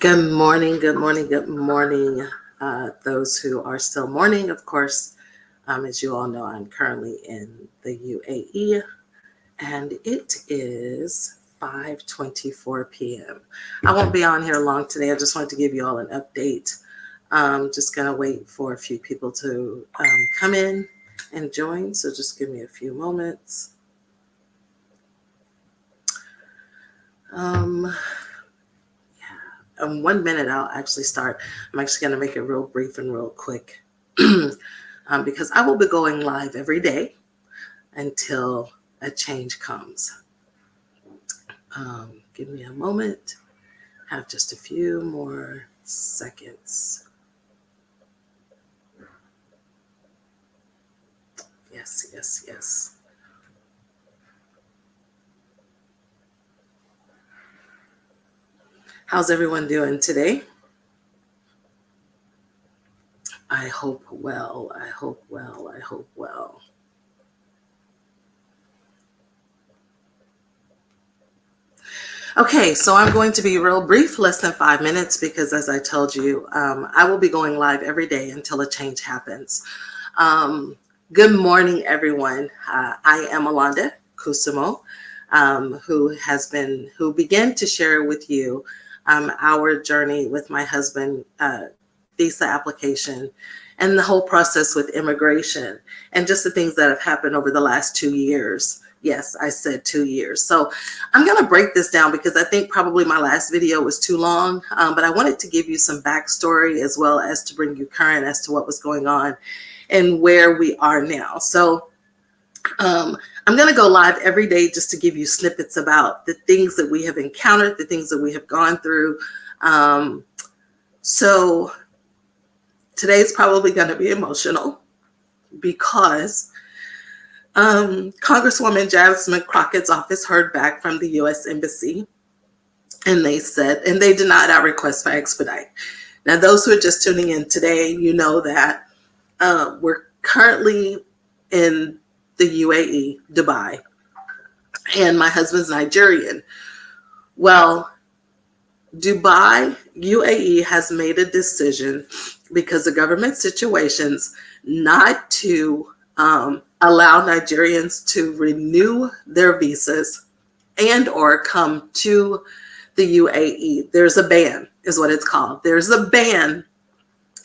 Good morning, good morning, good morning. Those who are still morning, of course, as you all know, I'm currently in the UAE and it is 5:24 p.m. I won't be on here long today. I just wanted to give you all an update. Just going to wait for a few people to come in and join. So just give me a few moments. In 1 minute, I'll actually start. I'm actually going to make it real brief and real quick because I will be going live every day until a change comes. Give me a moment. Have just a few more seconds. Yes. How's everyone doing today? I hope well. Okay, so I'm going to be real brief, less than 5 minutes, because as I told you, I will be going live every day until a change happens. Good morning, everyone. I am Alonda Kusimo, who began to share with you our journey with my husband, visa application, and the whole process with immigration, and just the things that have happened over the last 2 years. Yes, I said 2 years. So I'm going to break this down because I think probably my last video was too long, but I wanted to give you some backstory as well as to bring you current as to what was going on and where we are now. So I'm going to go live every day just to give you snippets about the things that we have encountered, the things that we have gone through. So today's probably going to be emotional because Congresswoman Jasmine Crockett's office heard back from the U.S. Embassy, and they denied our request for expedite. Now, those who are just tuning in today, you know that we're currently in the UAE, Dubai, and my husband's Nigerian. Well, Dubai, UAE has made a decision because of government situations not to allow Nigerians to renew their visas and or come to the UAE. There's a ban, is what it's called. There's a ban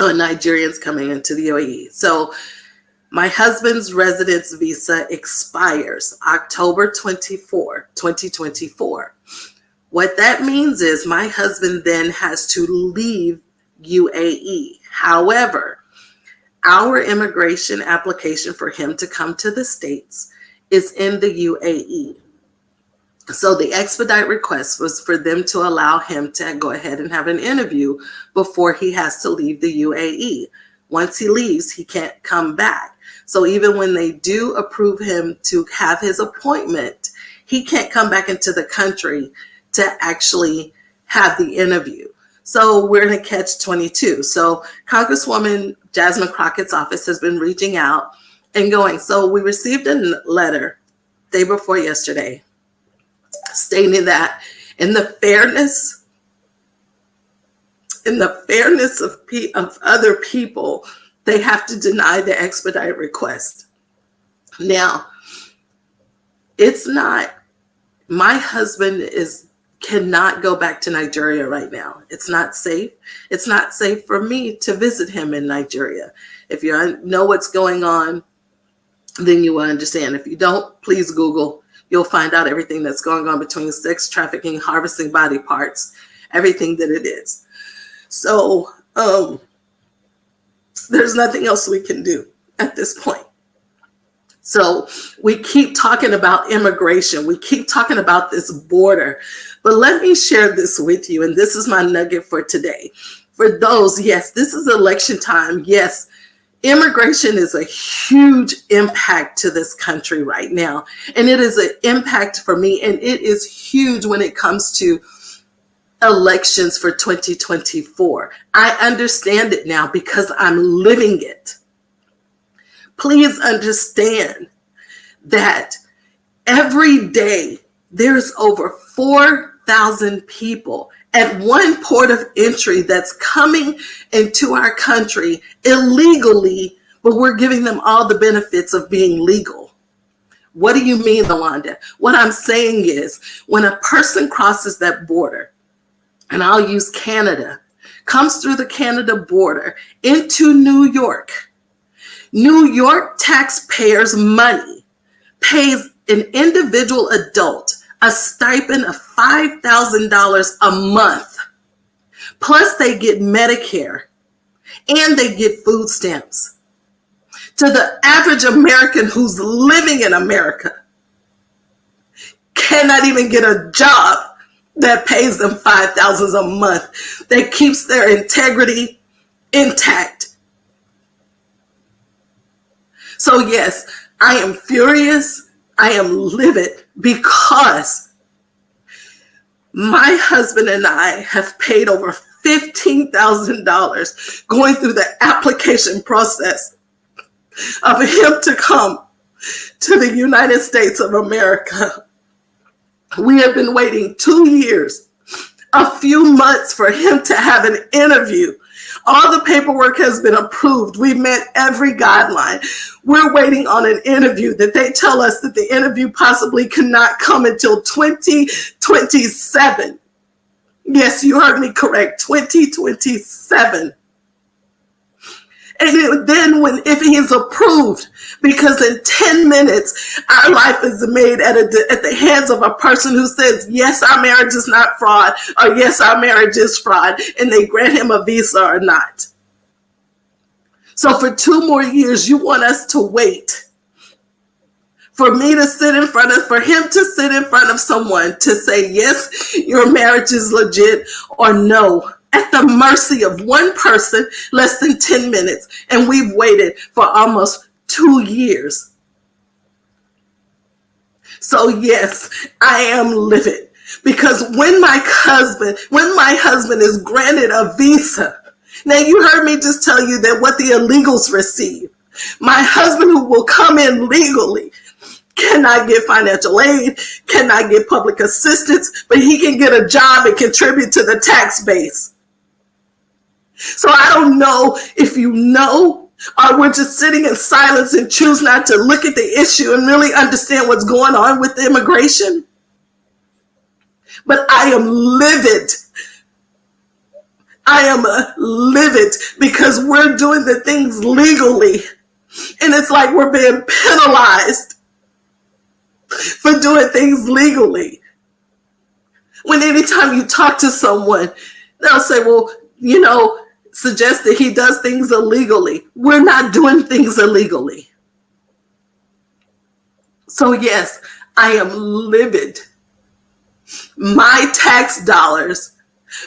on Nigerians coming into the UAE. So my husband's residence visa expires October 24, 2024. What that means is my husband then has to leave UAE. However, our immigration application for him to come to the States is in the UAE. So the expedite request was for them to allow him to go ahead and have an interview before he has to leave the UAE. Once he leaves, he can't come back. So even when they do approve him to have his appointment, he can't come back into the country to actually have the interview. So we're in a catch-22. So Congresswoman Jasmine Crockett's office has been reaching out and going. So we received a letter day before yesterday stating that in the fairness of other people, they have to deny the expedite request. Now, it's not, my husband cannot go back to Nigeria right now. It's not safe. It's not safe for me to visit him in Nigeria. If you know what's going on, then you will understand. If you don't, please Google. You'll find out everything that's going on between sex trafficking, harvesting body parts, everything that it is. So there's nothing else we can do at this point. So we keep talking about immigration. We keep talking about this border. But let me share this with you. And this is my nugget for today. For those, yes, this is election time. Yes, immigration is a huge impact to this country right now. And it is an impact for me. And it is huge when it comes to elections for 2024. I understand it now because I'm living it. Please understand that every day there's over 4,000 5,000 people at one port of entry that's coming into our country illegally, but we're giving them all the benefits of being legal. What do you mean, Yolanda? What I'm saying is when a person crosses that border, and I'll use Canada, comes through the Canada border into New York taxpayers' money pays an individual adult a stipend of $5,000 a month. Plus they get Medicare and they get food stamps. To the average American who's living in America, cannot even get a job that pays them $5,000 a month, that keeps their integrity intact. So yes, I am furious. I am livid because my husband and I have paid over $15,000 going through the application process of him to come to the United States of America. We have been waiting 2 years, a few months for him to have an interview. All the paperwork has been approved. We met every guideline. We're waiting on an interview that they tell us that the interview possibly cannot come until 2027. Yes, you heard me correct, 2027. And then if he's approved, because in 10 minutes, our life is made at the hands of a person who says, yes, our marriage is not fraud, or yes, our marriage is fraud, and they grant him a visa or not. So for 2 more years, you want us to wait for me to sit in front of, for him to sit in front of someone to say, yes, your marriage is legit, or no, at the mercy of one person, less than 10 minutes. And we've waited for almost 2 years. So yes, I am livid because when my husband is granted a visa, now you heard me just tell you that what the illegals receive. My husband who will come in legally cannot get financial aid, cannot get public assistance, but he can get a job and contribute to the tax base. So I don't know if you know, or we're just sitting in silence and choose not to look at the issue and really understand what's going on with immigration. But I am livid. I am livid because we're doing the things legally. And it's like we're being penalized for doing things legally. When anytime you talk to someone, they'll say, well, suggest that he does things illegally. We're not doing things illegally. So yes, I am livid. My tax dollars,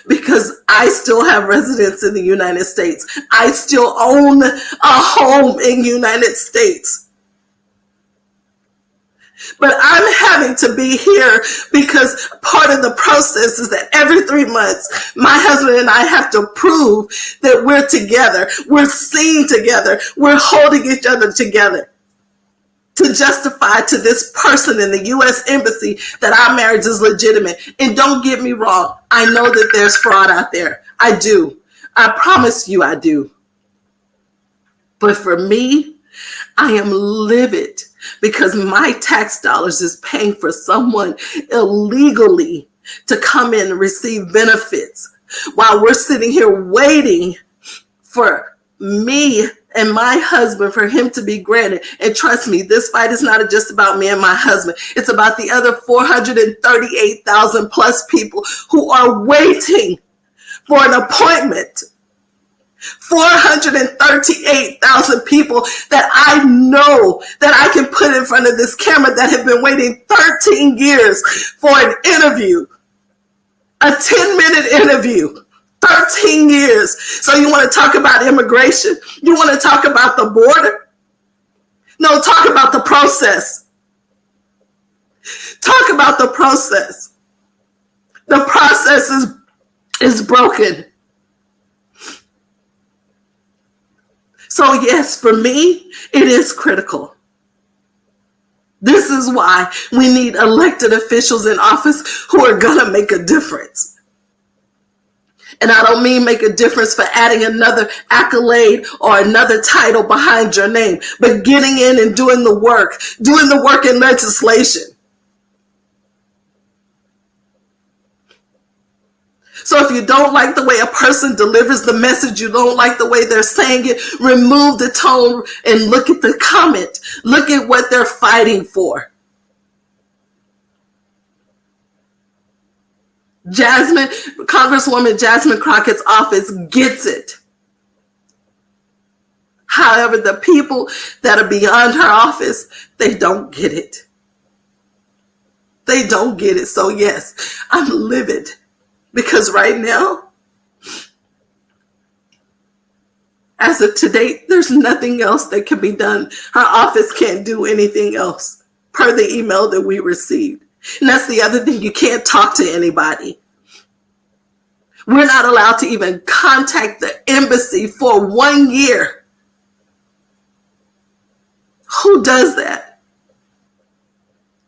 because I still have residence in the United States. I still own a home in the United States. But I'm having to be here because part of the process is that every 3 months, my husband and I have to prove that we're together, we're seen together, we're holding each other together to justify to this person in the U.S. Embassy that our marriage is legitimate. And don't get me wrong, I know that there's fraud out there. I do. I promise you I do. But for me, I am livid because my tax dollars is paying for someone illegally to come in and receive benefits while we're sitting here waiting for me and my husband, for him to be granted. And trust me, this fight is not just about me and my husband. It's about the other 438,000 plus people who are waiting for an appointment. 438,000 people that I know that I can put in front of this camera that have been waiting 13 years for an interview, a 10-minute interview, 13 years. So you want to talk about immigration? You want to talk about the border? No, talk about the process. Talk about the process. The process is broken. So yes, for me, it is critical This is why we need elected officials in office who are going to make a difference. And I don't mean make a difference for adding another accolade or another title behind your name, but getting in and doing the work in legislation. So if you don't like the way a person delivers the message, you don't like the way they're saying it, remove the tone and look at the comment. Look at what they're fighting for. Congresswoman Jasmine Crockett's office gets it. However, the people that are beyond her office, they don't get it. They don't get it. So yes, I'm livid because right now, as of today, there's nothing else that can be done. Her office can't do anything else per the email that we received. And that's the other thing. You can't talk to anybody. We're not allowed to even contact the embassy for 1 year. Who does that?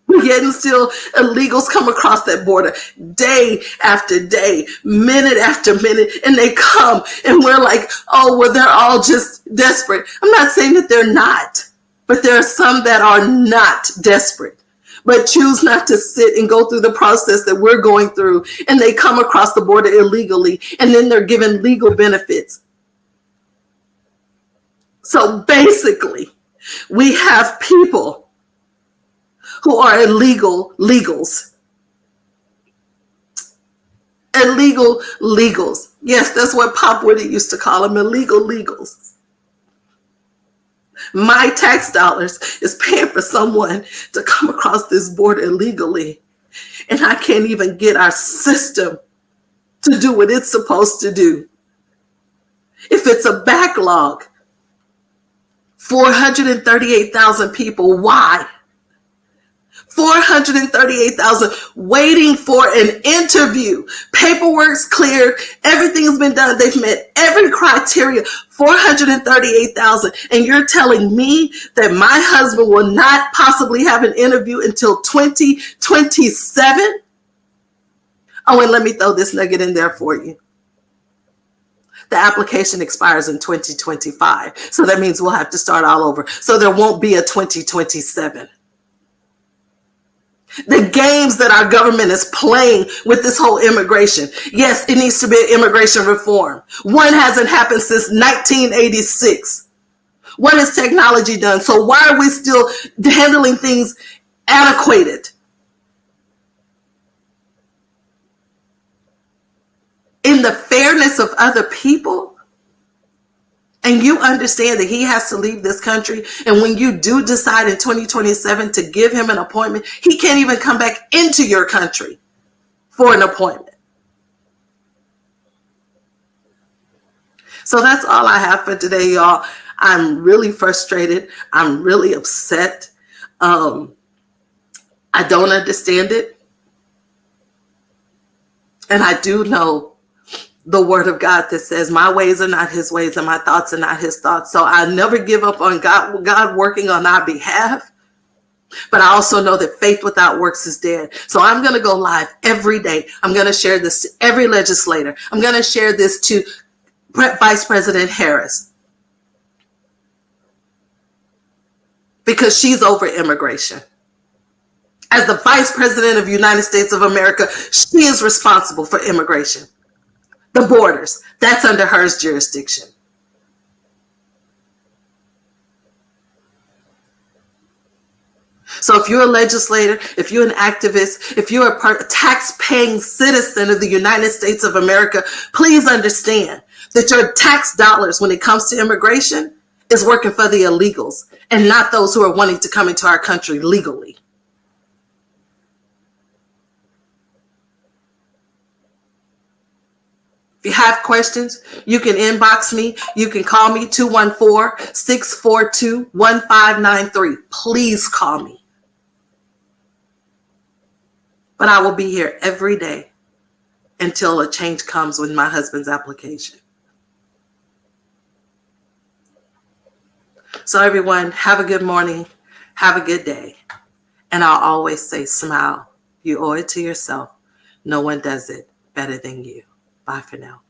Yet and still illegals come across that border day after day, minute after minute, and they come and we're like, oh, well, they're all just desperate. I'm not saying that they're not, but there are some that are not desperate, but choose not to sit and go through the process that we're going through, and they come across the border illegally, and then they're given legal benefits. So basically, we have people who are illegals. Illegal legals. Yes, that's what Pop Woody used to call them, illegal legals. My tax dollars is paying for someone to come across this border illegally. And I can't even get our system to do what it's supposed to do. If it's a backlog, 438,000 people, why? 438,000 waiting for an interview. Paperwork's cleared. Everything's been done. They've met every criteria. 438,000. And you're telling me that my husband will not possibly have an interview until 2027? Oh, and let me throw this nugget in there for you. The application expires in 2025. So that means we'll have to start all over. So there won't be a 2027. The games that our government is playing with this whole immigration. Yes, it needs to be an immigration reform. One hasn't happened since 1986. What has technology done? So why are we still handling things antiquated? In the fairness of other people? And you understand that he has to leave this country. And when you do decide in 2027 to give him an appointment, he can't even come back into your country for an appointment. So that's all I have for today, y'all. I'm really frustrated. I'm really upset. I don't understand it. And I do know the word of God that says my ways are not his ways and my thoughts are not his thoughts. So I never give up on God working on our behalf. But I also know that faith without works is dead. So I'm going to go live every day. I'm going to share this to every legislator. I'm going to share this to Vice President Harris, because she's over immigration. As the Vice President of the United States of America, she is responsible for immigration. The borders, that's under her jurisdiction. So if you're a legislator, if you're an activist, if you're a tax-paying citizen of the United States of America, please understand that your tax dollars when it comes to immigration is working for the illegals and not those who are wanting to come into our country legally. If you have questions, you can inbox me. You can call me 214-642-1593. Please call me. But I will be here every day until a change comes with my husband's application. So everyone, have a good morning. Have a good day. And I'll always say, smile. You owe it to yourself. No one does it better than you. Bye for now.